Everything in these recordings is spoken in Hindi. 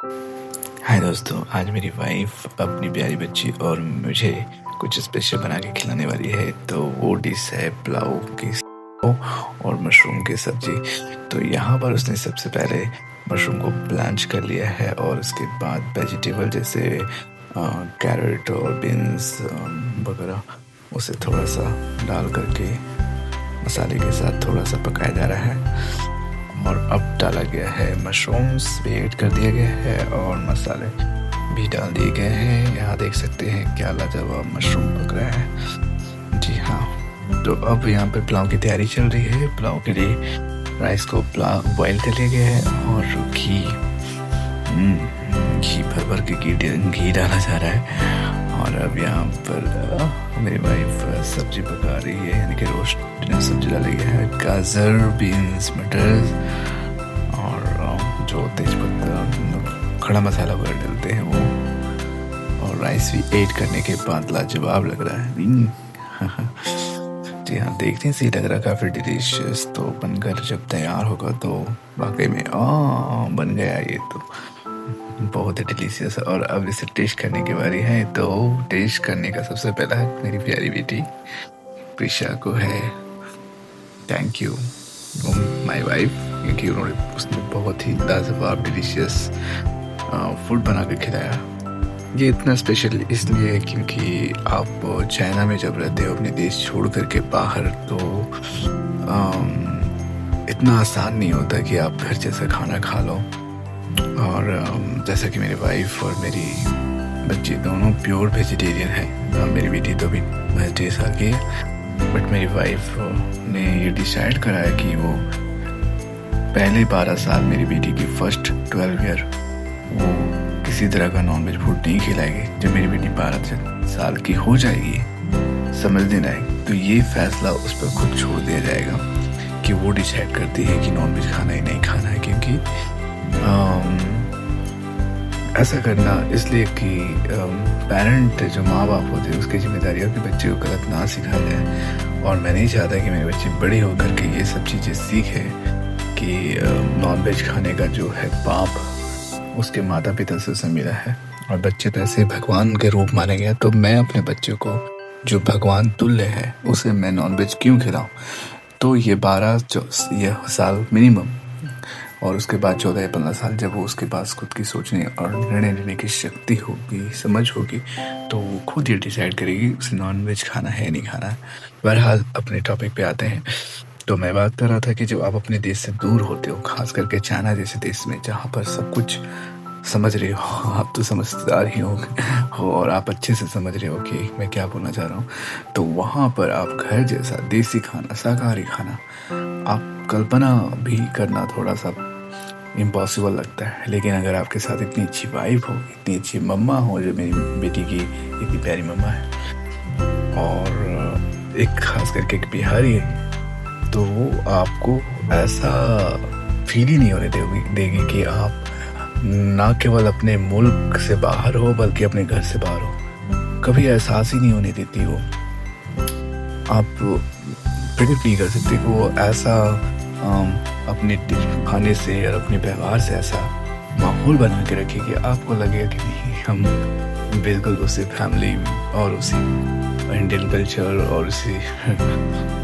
हाय दोस्तों, आज मेरी वाइफ अपनी प्यारी बच्ची और मुझे कुछ स्पेशल बना के खिलाने वाली है। तो वो डिश है पुलाव की और मशरूम की सब्जी। तो यहाँ पर उसने सबसे पहले मशरूम को ब्लांच कर लिया है और उसके बाद वेजिटेबल जैसे कैरेट और बीन्स वगैरह उसे थोड़ा सा डाल करके मसाले के साथ थोड़ा सा पकाया जा रहा है। और अब डाला गया है मशरूम्स भी ऐड कर दिया गया है और मसाले भी डाल दिए गए हैं। यहाँ देख सकते हैं क्या लाजवाब मशरूम पक रहा है। जी हाँ, तो अब यहाँ पर पुलाव की तैयारी चल रही है। पुलाव के लिए राइस को बॉईल कर लिया गया है और घी भर भर के घी डाला जा रहा है। और अब यहाँ पर मेरी वाइफ सब्जी पका रही है, यानी कि रोस्ट सब्जी डाली गई है। गाजर, बीन्स, मटर और जो तेजपत्ता खड़ा मसाला वगैरह डालते हैं वो, और राइस भी ऐड करने के बाद लाजवाब लग रहा है। जी हाँ, देखने से ही लग रहा है काफ़ी डिलीशियस। तो बनकर जब तैयार होगा तो वाकई में बन गया ये तो बहुत ही डिलीशियस। और अब इसे टेस्ट करने की बारी है। तो टेस्ट करने का सबसे पहला मेरी प्यारी बेटी प्रिशा को है। थैंक यू माय वाइफ, क्योंकि उसने बहुत ही लाजवाब डिलीशियस फूड बना के खिलाया। ये इतना स्पेशल इसलिए क्योंकि आप चाइना में जब रहते हो अपने देश छोड़ करके बाहर, तो इतना आसान नहीं होता कि आप घर जैसा खाना खा लो। और जैसा कि मेरी वाइफ और मेरी बच्ची दोनों प्योर वेजिटेरियन है। मेरी बेटी तो अभी वेजिटेरियन आ गई है, बट मेरी वाइफ ने ये डिसाइड करा है कि वो पहले 12 साल मेरी बेटी की फर्स्ट 12 ईयर वो किसी तरह का नॉनवेज फूड नहीं खिलाएगी। जब मेरी बेटी 12 साल की हो जाएगी, समझने लायक, तो ये फैसला उस पर खुद छोड़ दिया जाएगा कि वो डिसाइड करती है कि नॉनवेज खाना ही नहीं खाना है। क्योंकि ऐसा करना इसलिए कि पेरेंट जो माँ बाप होते हैं उसकी जिम्मेदारी है कि बच्चे को गलत ना सिखाया जाए। और मैं नहीं चाहता कि मेरे बच्चे बड़े होकर के ये सब चीज़ें सीखे कि नॉनवेज खाने का जो है पाप उसके माता पिता से उसे मिला है। और बच्चे तो ऐसे भगवान के रूप माने गए, तो मैं अपने बच्चे को जो भगवान तुल्य है उसे मैं नॉनवेज क्यों खिलाऊं। तो ये 12 साल मिनिमम, और उसके बाद 14 या 15 साल जब वो उसके पास खुद की सोचने और निर्णय लेने की शक्ति होगी, समझ होगी, तो वो खुद ये डिसाइड करेगी उसे नॉनवेज खाना है नहीं खाना है। बहरहाल अपने टॉपिक पे आते हैं। तो मैं बात कर रहा था कि जब आप अपने देश से दूर होते हो, खास करके चाइना जैसे देश में जहाँ पर सब कुछ समझ रहे हो, आप तो समझदार ही हो और आप अच्छे से समझ रहे हो कि मैं क्या बोलना चाह रहा हूँ। तो वहाँ पर आप घर जैसा देसी खाना, शाकाहारी खाना आप कल्पना भी करना थोड़ा सा इम्पॉसिबल लगता है। लेकिन अगर आपके साथ इतनी अच्छी वाइफ हो, इतनी अच्छी मम्मा हो, जो मेरी बेटी की इतनी प्यारी मम्मा है, और एक खास करके एक बिहारी है, तो वो आपको ऐसा फील ही नहीं होने देगी कि आप ना केवल अपने मुल्क से बाहर हो बल्कि अपने घर से बाहर हो। कभी एहसास ही नहीं होने देती वो। आप प्रेडिक्ट नहीं कर सकते कि वो ऐसा अपने खाने से और अपने व्यवहार से ऐसा माहौल बना के रखे कि आपको लगेगा कि नहीं, हम बिल्कुल उसी फैमिली और उसी इंडियन कल्चर और उसी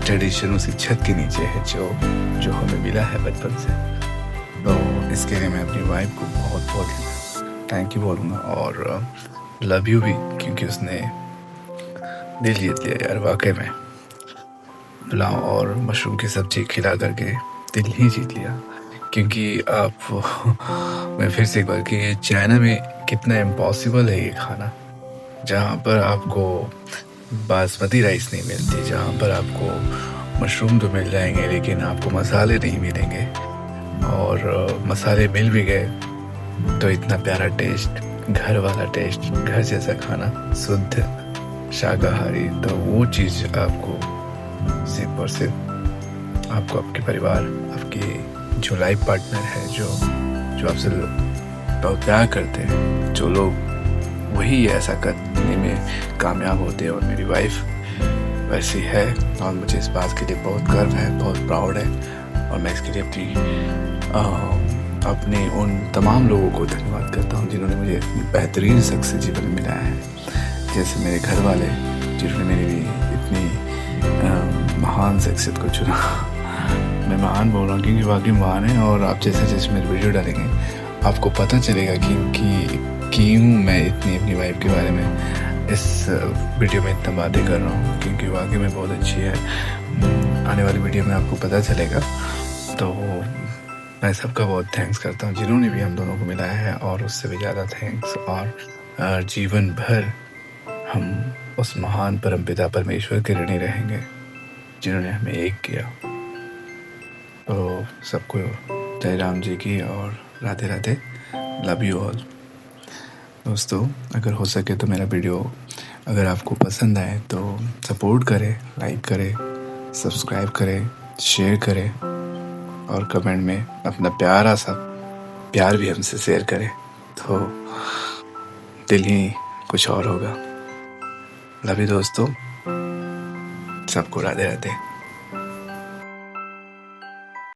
ट्रेडिशन, उसी छत के नीचे है जो हमें मिला है बचपन से। तो इसके लिए मैं अपनी वाइफ को बहुत बहुत थैंक यू बोलूँगा और लव यू भी, क्योंकि उसने दिल जीत लिया यार। वाकई में पुलाव और मशरूम की सब्जी खिला करके दिल ही जीत लिया। क्योंकि आप मैं फिर से एक बार कि चाइना में कितना इम्पॉसिबल है ये खाना, जहाँ पर आपको बासमती राइस नहीं मिलती, जहाँ पर आपको मशरूम तो मिल जाएंगे लेकिन आपको मसाले नहीं मिलेंगे, और मसाले मिल भी गए तो इतना प्यारा टेस्ट, घर वाला टेस्ट, घर जैसा खाना, शुद्ध शाकाहारी। तो वो चीज़ आपको सिर्फ और सिर्फ आपको आपके परिवार, आपके जो लाइफ पार्टनर है, जो आपसे बहुत प्यार करते हैं, जो लोग, वही ऐसा करने में कामयाब होते हैं। और मेरी वाइफ वैसी है और मुझे इस बात के लिए बहुत गर्व है, बहुत प्राउड है। और मैं इसके लिए अपने उन तमाम लोगों को धन्यवाद करता हूँ जिन्होंने मुझे इतनी बेहतरीन सक्सेस जीवन में मिलाया है। जैसे मेरे घर वाले जिन्होंने मेरी इतनी महान शख्सियत को चुना। मैं महान बोल रहा हूँ क्योंकि वाकई महान है, और आप जैसे जैसे मेरे वीडियो डालेंगे आपको पता चलेगा कि क्यों मैं इतनी अपनी वाइफ के बारे में इस वीडियो में इतना बातें कर रहा हूँ, क्योंकि वाकई में बहुत अच्छी है। आने वाली वीडियो में आपको पता चलेगा। तो मैं सबका बहुत थैंक्स करता हूँ जिन्होंने भी हम दोनों को मिलाया है, और उससे भी ज़्यादा थैंक्स और जीवन भर हम उस महान परमपिता परमेश्वर के ऋणी रहेंगे जिन्होंने हमें एक किया। तो सबको जय राम जी की और Radhe Radhe. Love you all. दोस्तों, अगर हो सके तो मेरा वीडियो अगर आपको पसंद आए तो सपोर्ट करें, लाइक करें, सब्सक्राइब करें, शेयर करें, और कमेंट में अपना प्यारा सा प्यार भी हमसे शेयर करें, तो दिल ही कुछ और होगा। लव यू दोस्तों, सबको राधे राधे।